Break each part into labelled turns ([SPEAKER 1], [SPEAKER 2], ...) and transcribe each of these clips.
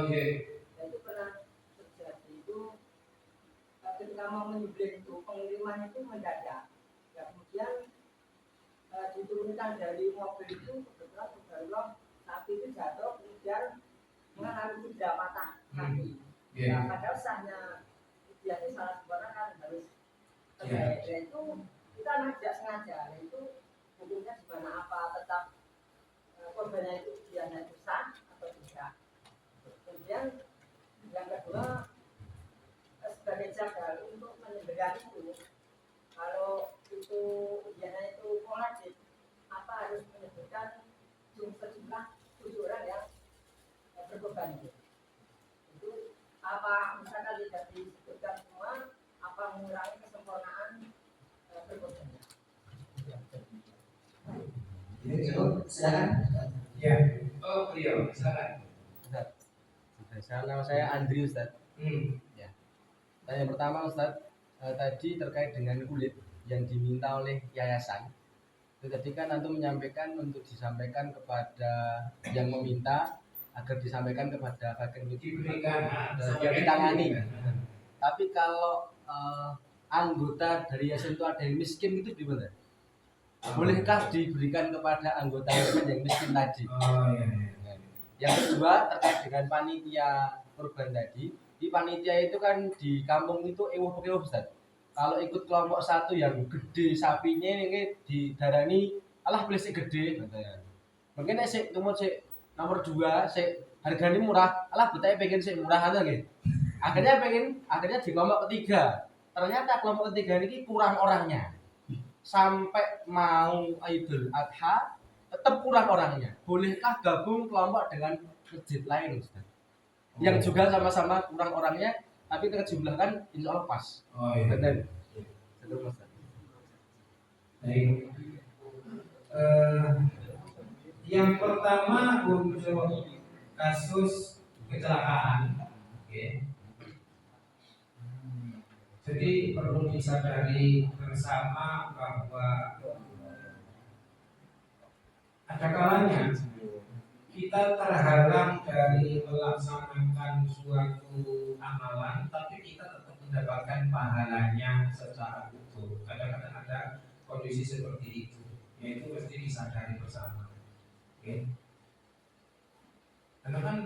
[SPEAKER 1] Itu pernah terjadi itu ketika mau menyembelih itu pengiriman itu mendadak. Ya, kemudian diturunkan dari mobil itu kebetulan subhanallah sapi itu jatuh kemudian mengalami cedera patah kaki. Nah, padahal sahnya biasanya salah sebenarnya kan harus itu kita tidak sengaja itu hukumnya gimana, apa tetap korbannya itu biasanya itu sah atau tidak. Kemudian yang kedua sebagai jaga untuk menyembelih itu kalau itu biasanya itu wajib apa harus menyebutkan sejumlah 7 orang yang berkorban itu apa misalkan tidak disebutkan semua apa mengurangi kesempurnaan berkorbannya.
[SPEAKER 2] Ini cukup, silakan.
[SPEAKER 3] Ya, beliau, silakan.
[SPEAKER 4] Nama saya Andri Ustaz. Ya. Yang pertama Ustaz, tadi terkait dengan kulit yang diminta oleh yayasan. Tadi kan antum menyampaikan untuk disampaikan kepada yang meminta agar disampaikan kepada bagian
[SPEAKER 3] diberikan
[SPEAKER 4] yang ditangani. Tapi kalau anggota dari yayasan itu ada yang miskin itu gimana? Bolehkah diberikan kepada anggota yayasan yang miskin tadi? Yang kedua terkait dengan panitia korban tadi. Di panitia itu kan di kampung itu ewuh-ewuh Ustaz. Kalau ikut kelompok satu yang gede sapinya ini didarani alah beli gede katanya. Mungkin sik nomor 2 sik harganya murah, alah betake pengen sik murah aja gitu. Akhirnya di kelompok ketiga. Ternyata kelompok ketiga ini kurang orangnya. Sampai mau Idul Adha tetap kurang orangnya. Bolehkah gabung kelompok dengan masjid lain Ustaz? Yang juga sama-sama kurang orangnya tapi terjumlahkan insya Allah pas. Benar.
[SPEAKER 3] Baik. Yang pertama untuk kasus kecelakaan, jadi perlu disadari bersama bahwa ada kalanya kita terhalang dari melaksanakan suatu amalan, tapi kita tetap mendapatkan pahalanya secara utuh. Kadang-kadang ada kondisi seperti itu, yaitu mesti disadari bersama. Karena kan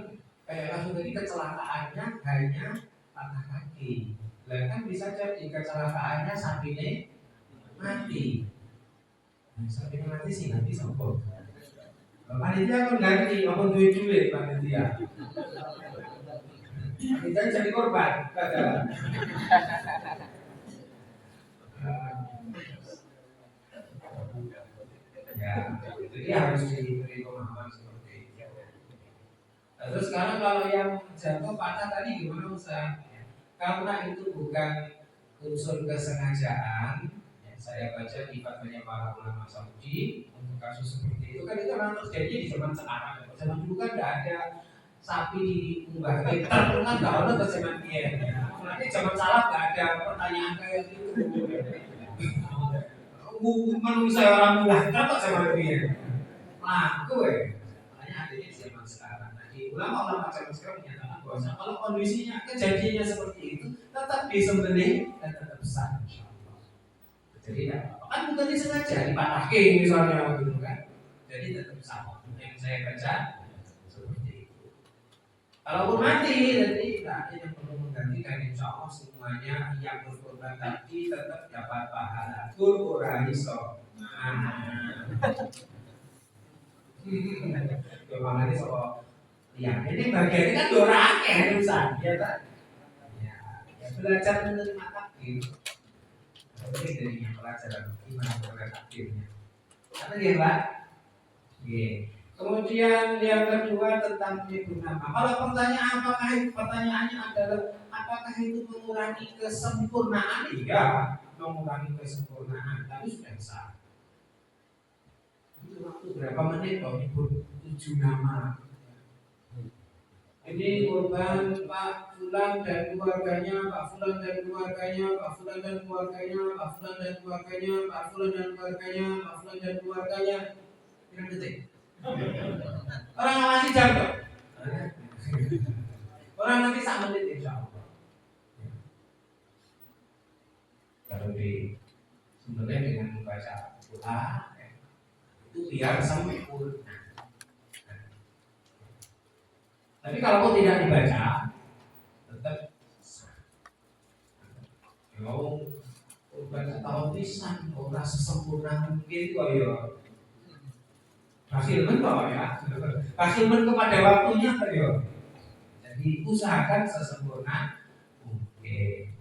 [SPEAKER 3] kayak langsung tadi kecelakaannya hanya patah kaki, lah kan bisa jadi kecelakaannya sapinya mati. Sapinya mati sih nanti sombong. Panitia kan ganti, apa duit panitia. Panitia jadi korban, ya, jadi harus diberi pemahaman seperti itu. Terus sekarang kalau yang jatuh patah tadi gimana Ustaz? Karena itu bukan unsur kesengajaan. Saya baca di fatwanya para ulama Saudi untuk kasus seperti itu kan itu memang terjadi di zaman sekarang. Zaman dulu kan tidak ada sapi diunggah ke truk kan nggak ada ke zaman dia. Nanti zaman salaf nggak ada pertanyaan kayak gitu. Manusia orang mudah truk zaman dia. Nah, makanya adanya di zaman sekarang. Nah, di ulama-ulama zaman sekarang menyatakan bahwa kalau kondisinya kejadiannya seperti itu tetap disembelih dan tetap sah. Jadi kan bukan disengaja dipatahin misalnya gitu kan. Jadi tetap sama yang saya baca seperti itu. Kalaupun mati, jadi tidak ada yang perlu menggantikan. Insya Allah semuanya yang berkorban tadi tetap dapat pahala. Kurang iso. Memang ini soal ya ini bagian ini kan dorake urusan ya kan. Ya belajar menerima takdir. Ini dari yang pelajaran gimana cara takdirnya. Apa ya Pak? Kemudian yang kedua tentang menyebut nama. Kalau pertanyaannya adalah apakah itu mengurangi kesempurnaan? Iya, mengurangi kesempurnaan, tapi sudah sah. Itu waktu berapa menit kalau nyebut 7 nama. Ini korban Pak Fulan dan keluarganya, Pak Fulan dan keluarganya, Pak Fulan dan keluarganya, Pak Fulan dan keluarganya, Pak Fulan dan keluarganya, Pak Fulan dan keluarganya. Berapa detik? Orang masih jam. Orang nanti sama menit insya Allah. Kalau di sebenarnya dengan membaca Al-Quran itu biar sempurna. Tapi kalau tidak dibaca tetap kalau baca tahun pisan orang sesempurna mungkin kok ya Akhirnya kok ya Akhirnya kepada waktunya kok ya. Jadi usahakan sesempurna mungkin.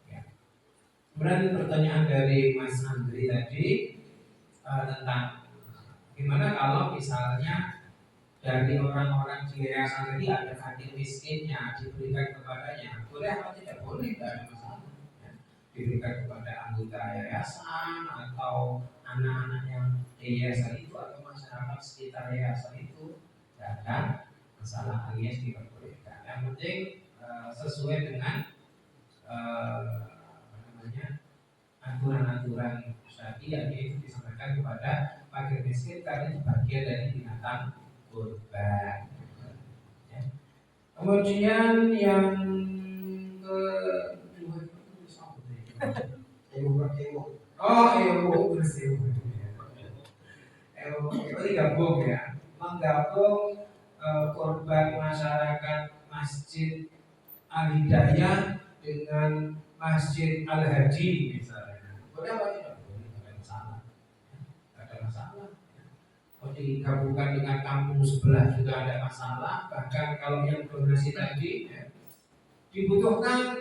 [SPEAKER 3] Ya. Kemudian pertanyaan dari Mas Andri tadi tentang gimana kalau misalnya dari orang-orang di yayasan tadi ada fakir miskinnya diberikan kepadanya, boleh atau tidak boleh, tidak ada masalah. Ya. Diberikan kepada anggota yayasan atau anak-anak yang di yayasan itu atau masyarakat sekitar yayasan itu, tidak ada masalah, alias diperbolehkan. Yang penting sesuai dengan aturan-aturan syariat itu disampaikan kepada fakir miskin karena itu bagian dari binatang kurban. Ya. Kemudian yang kedua digabung ya, menggabung korban masyarakat Masjid Al-Hidayah dengan Masjid Al-Hadi misalnya. Boleh apa tidak? Boleh, tidak ada masalah. Tidak ada masalah. Kalau digabungkan dengan kampung sebelah juga ada masalah. Bahkan kalau yang donasi tadi ya, dibutuhkan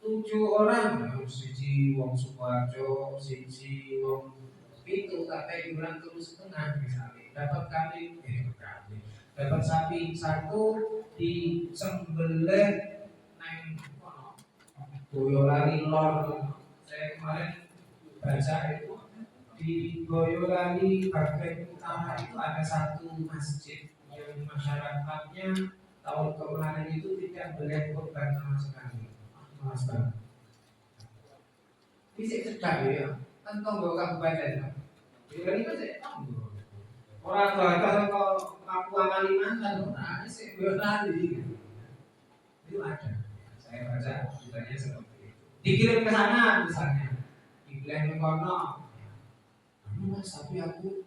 [SPEAKER 3] 7 orang, siji wong Sukoharjo, siji wong Pitu, tapi bulan 1,5 misalnya. Dapat sapi 1 disembelih neng Boyolali Lor. Saya kemarin baca itu di Boyolali bagian utara itu ada 1 masjid yang masyarakatnya tahun kemarin itu tidak boleh korban sama sekali. Mas Bang, bisa cekak ya, kan tonggo kabupaten. Boyolali kan saya tonggo. Orang tua kalau Papua Kalimantan, orang sih Boyolali. Itu ada. Saya baca ceritanya seperti itu. Dikirim ke sana misalnya, dibilang ke kono. Mas, tapi aku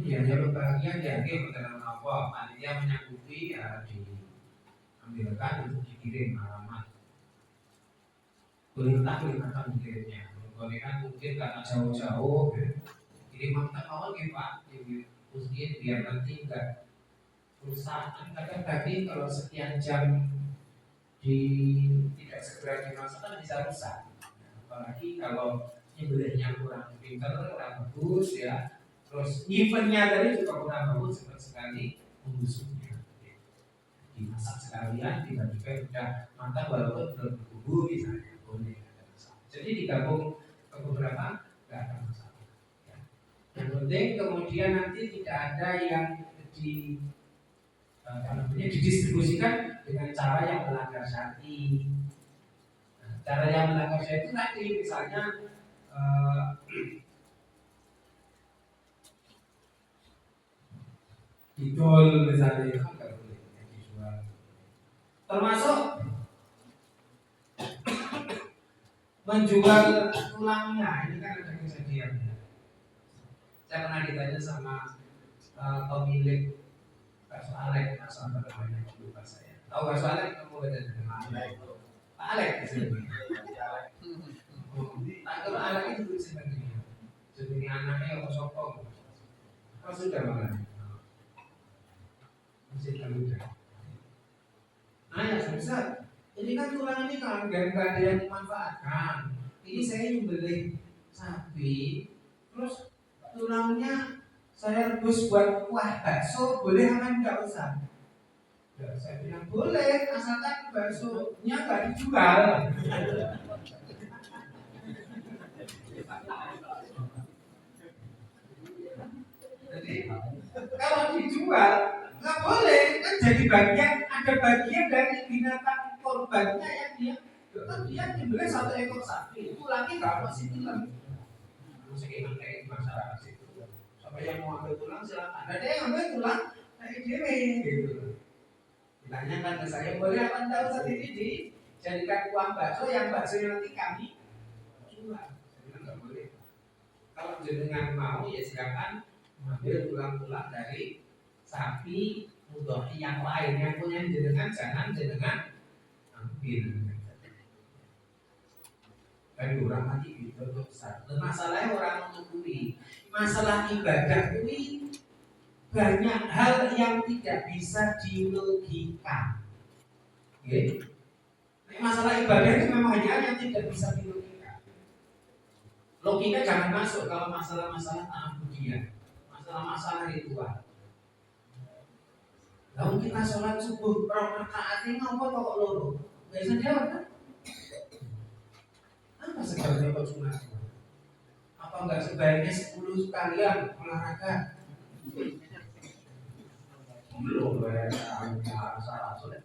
[SPEAKER 3] ya jalur bahagia dia berkenan apa? Panitia menyanggupi ya diambilkan untuk dikirim alamat. Boleh tak mengirimnya. Boleh kan mungkin karena jauh-jauh, kirim mantan awal ya Pak, mungkin biar nanti enggak perusahaan kadang tadi kalau sekian jam tidak segera dimasukkan bisa rusak. Apalagi kalau nyembelihnya kurang pintar, kurang bagus ya. Terus eventnya tadi juga kurang bagus sekali membusuknya. Dimasak sekalian, tiba-tiba udah matang walaupun belum berkubu misalnya, boleh ada masalah. Jadi digabung ke beberapa nggak ada masalah. Ya. Yang penting kemudian nanti tidak ada yang didistribusikan dengan cara yang melanggar syar'i. Cara yang melanggar syar'i itu tadi misalnya didol misalnya itu nggak boleh dijual. Termasuk menjual tulangnya, ini kan ada kejadian. Saya pernah ditanya sama pemilik bakso Alek, sama namanya lupa saya. Tahu bakso Alek? Kamu baca Pak Alek di sini. Kalau Alek itu sebenarnya jadi anaknya yang sokong. Kau sudah malah masih terluka. Nah ya susah. Ini kan tulang ini kan gak ada yang dimanfaatkan. Ini saya nyembelih sapi, terus tulangnya saya rebus buat kuah bakso, boleh apa enggak usah? Ya, saya bilang boleh, asalkan baksonya nggak dijual. Jadi kalau dijual nggak boleh, kan jadi ada bagian dari binatang korbannya yang dia nyembelih 1 ekor sapi, tulangnya nggak masih tulang. Masih kayak masyarakat itu. Sampai yang mau ambil tulang silakan. Ada yang ambil tulang kayak dewe gitu. Ditanyakan ke saya, boleh apa enggak Ustaz ini dijadikan uang bakso, yang bakso nanti kami jual. Saya bilang enggak boleh. Kalau jenengan mau ya silakan ambil tulang-tulang dari sapi untuk yang lain, yang punya jenengan jangan jenengan ambil. Kan orang mati gitu besar. Masalahnya orang menunggui. Masalah ibadah ini banyak hal yang tidak bisa dilogika. Okay. Masalah ibadah itu memang hanya yang tidak bisa dilogika. Logika jangan masuk kalau masalah-masalah ta'abudiyah, masalah-masalah ritual. Lalu kita sholat subuh rakaat ini apa kok loro? Gak bisa jawab kan? Apa sebenarnya kok sunat? Apa enggak sebaiknya 10 sekalian olahraga? Belum salah sulit.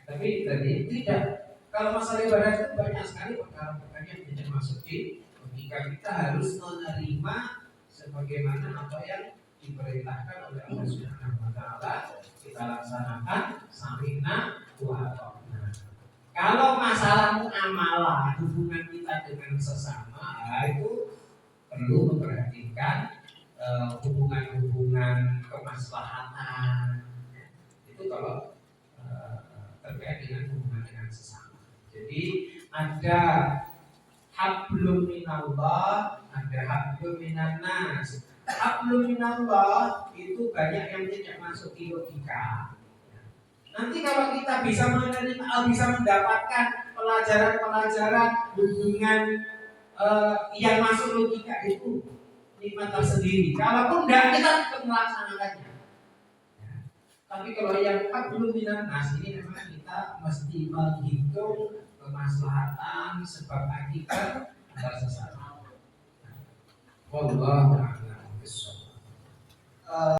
[SPEAKER 3] Tapi tadi tidak. Kalau masalah ibadah itu banyak sekali perkara-perkara yang tidak masuk di logika. Kita harus menerima sebagaimana apa yang diperintahkan oleh Allah Subhanahu wa taala, kita laksanakan sami'na wa ata'na. Kalau masalah muamalah, hubungan kita dengan sesama, itu perlu memperhatikan hubungan-hubungan kemaslahatan. Itu kalau terkait dengan hubungan dengan sesama. Jadi ada hablum minallah, ada hablum minannas. Hablum minallah itu banyak yang tidak masuk di logika. Nanti kalau kita bisa menerima, bisa mendapatkan pelajaran-pelajaran hubungan yang masuk logika itu nikmat tersendiri. Kalaupun tidak, kita tetap melaksanakannya. Tapi kalau yang hablum minannas ini memang kita mesti menghitung kemaslahatan sebab akibat antar sesama. Wallahu a'lam.